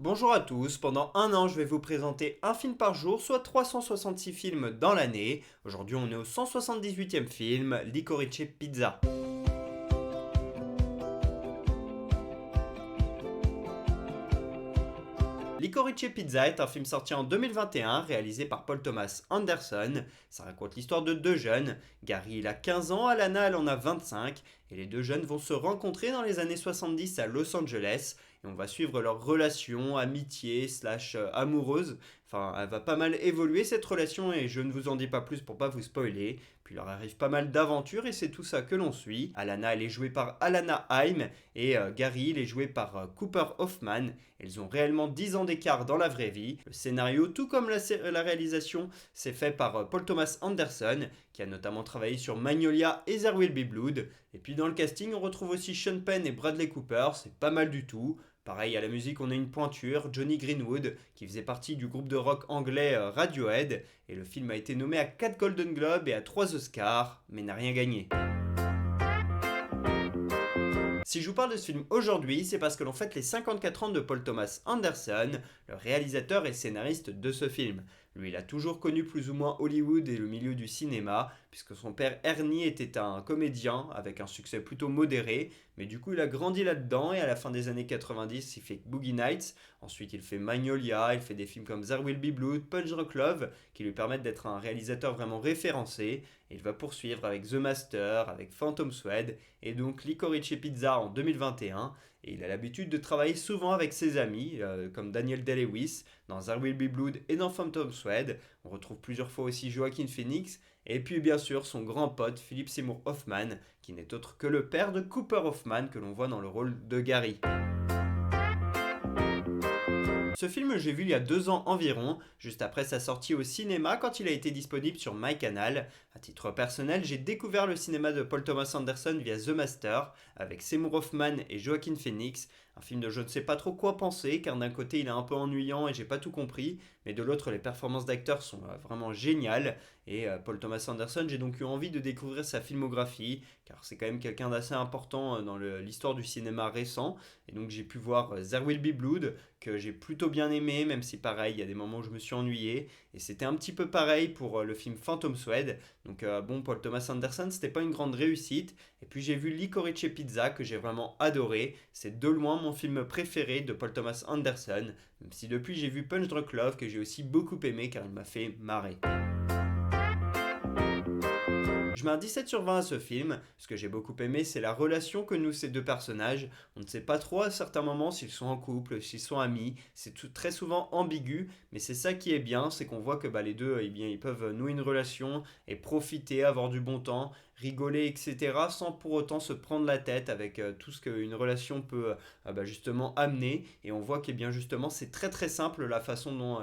Bonjour à tous, pendant un an je vais vous présenter un film par jour, soit 366 films dans l'année. Aujourd'hui on est au 178e film, Licorice Pizza. Licorice Pizza est un film sorti en 2021, réalisé par Paul Thomas Anderson. Ça raconte l'histoire de deux jeunes. Gary il a 15 ans, Alana elle en a 25. Et les deux jeunes vont se rencontrer dans les années 70 à Los Angeles. Et on va suivre leur relation, amitié, slash amoureuse. Enfin, elle va pas mal évoluer cette relation et je ne vous en dis pas plus pour pas vous spoiler. Puis il leur arrive pas mal d'aventures et c'est tout ça que l'on suit. Alana elle est jouée par Alana Haim et Gary il est joué par Cooper Hoffman. Ils ont réellement 10 ans d'écart dans la vraie vie. Le scénario, tout comme la réalisation, c'est fait par Paul Thomas Anderson, qui a notamment travaillé sur Magnolia et There Will Be Blood. Et puis dans le casting, on retrouve aussi Sean Penn et Bradley Cooper, c'est pas mal du tout. Pareil, à la musique, on a une pointure, Johnny Greenwood, qui faisait partie du groupe de rock anglais Radiohead. Et le film a été nommé à 4 Golden Globes et à 3 Oscars, mais n'a rien gagné. Si je vous parle de ce film aujourd'hui, c'est parce que l'on fête les 54 ans de Paul Thomas Anderson, le réalisateur et scénariste de ce film. Lui, il a toujours connu plus ou moins Hollywood et le milieu du cinéma, puisque son père Ernie était un comédien avec un succès plutôt modéré, mais du coup il a grandi là-dedans et à la fin des années 90, il fait Boogie Nights, ensuite il fait Magnolia, il fait des films comme There Will Be Blood, Punch Drunk Love, qui lui permettent d'être un réalisateur vraiment référencé, et il va poursuivre avec The Master, avec Phantom Thread, et donc Licorice Pizza en 2021, et il a l'habitude de travailler souvent avec ses amis, comme Daniel Day-Lewis, dans There Will Be Blood et dans Phantom Thread. On retrouve plusieurs fois aussi Joaquin Phoenix, et puis bien sûr son grand pote Philip Seymour Hoffman, qui n'est autre que le père de Cooper Hoffman que l'on voit dans le rôle de Gary. Ce film, j'ai vu il y a 2 ans environ, juste après sa sortie au cinéma quand il a été disponible sur MyCanal. À titre personnel, j'ai découvert le cinéma de Paul Thomas Anderson via The Master, avec Seymour Hoffman et Joaquin Phoenix. Un film de je ne sais pas trop quoi penser, car d'un côté il est un peu ennuyant et j'ai pas tout compris, mais de l'autre les performances d'acteurs sont vraiment géniales. Et Paul Thomas Anderson, j'ai donc eu envie de découvrir sa filmographie, car c'est quand même quelqu'un d'assez important dans l'histoire du cinéma récent. Et donc j'ai pu voir There Will Be Blood, que j'ai plutôt bien aimé, même si pareil, il y a des moments où je me suis ennuyé. Et c'était un petit peu pareil pour le film Phantom Thread. Donc bon, Paul Thomas Anderson, c'était pas une grande réussite. Et puis j'ai vu Licorice Pizza, que j'ai vraiment adoré. C'est de loin mon film préféré de Paul Thomas Anderson. Même si depuis j'ai vu Punch Drunk Love, que j'ai aussi beaucoup aimé, car il m'a fait marrer. Je mets un 17 sur 20 à ce film. Ce que j'ai beaucoup aimé, c'est la relation que nouent ces deux personnages. On ne sait pas trop à certains moments s'ils sont en couple, s'ils sont amis. C'est très souvent ambigu, mais c'est ça qui est bien, c'est qu'on voit que les deux, eh bien, ils peuvent nouer une relation et profiter, avoir du bon temps, rigoler, etc., sans pour autant se prendre la tête avec tout ce qu'une relation peut justement amener. Et on voit que bien justement, c'est très très simple la façon dont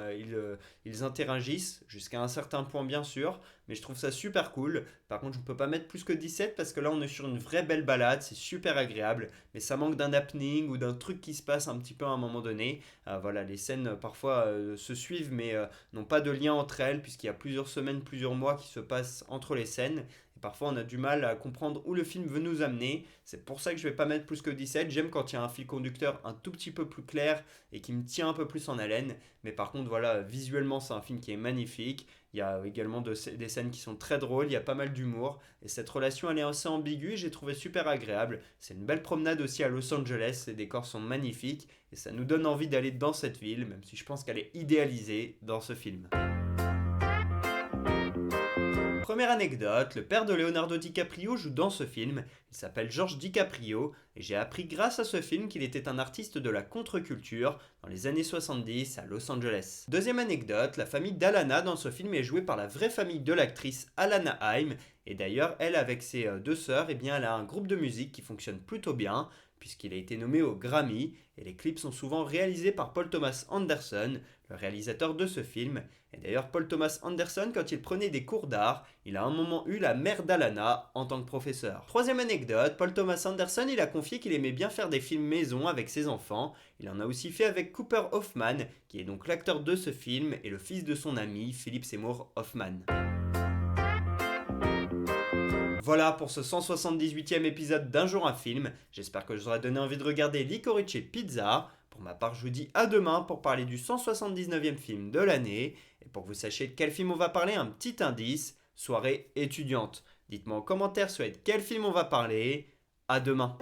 ils interagissent, jusqu'à un certain point bien sûr, mais je trouve ça super cool. Par contre, je ne peux pas mettre plus que 17 parce que là, on est sur une vraie belle balade, c'est super agréable, mais ça manque d'un happening ou d'un truc qui se passe un petit peu à un moment donné. Voilà, les scènes parfois se suivent mais n'ont pas de lien entre elles puisqu'il y a plusieurs semaines, plusieurs mois qui se passent entre les scènes. Et parfois, on a du mal à comprendre où le film veut nous amener. C'est pour ça que je vais pas mettre plus que 17. J'aime quand il y a un fil conducteur un tout petit peu plus clair et qui me tient un peu plus en haleine. Mais par contre, voilà, visuellement, c'est un film qui est magnifique. Il y a également des scènes qui sont très drôles, il y a pas mal d'humour. Et cette relation, elle est assez ambiguë et j'ai trouvé super agréable. C'est une belle promenade aussi à Los Angeles, les décors sont magnifiques. Et ça nous donne envie d'aller dans cette ville, même si je pense qu'elle est idéalisée dans ce film. Première anecdote, le père de Leonardo DiCaprio joue dans ce film. Il s'appelle George DiCaprio et j'ai appris grâce à ce film qu'il était un artiste de la contre-culture dans les années 70 à Los Angeles. Deuxième anecdote, la famille d'Alana dans ce film est jouée par la vraie famille de l'actrice Alana Haim. Et d'ailleurs, elle avec ses deux sœurs, eh bien, elle a un groupe de musique qui fonctionne plutôt bien puisqu'il a été nommé au Grammy, et les clips sont souvent réalisés par Paul Thomas Anderson, le réalisateur de ce film. Et d'ailleurs, Paul Thomas Anderson, quand il prenait des cours d'art, il a un moment eu la mère d'Alana en tant que professeur. Troisième anecdote, Paul Thomas Anderson, il a confié qu'il aimait bien faire des films maison avec ses enfants. Il en a aussi fait avec Cooper Hoffman, qui est donc l'acteur de ce film et le fils de son ami Philip Seymour Hoffman. Voilà pour ce 178e épisode d'Un jour un film. J'espère que je vous aurai donné envie de regarder Licorice Pizza. Pour ma part, je vous dis à demain pour parler du 179e film de l'année. Et pour que vous sachiez de quel film on va parler, un petit indice, soirée étudiante. Dites-moi en commentaire sur quel film on va parler. À demain.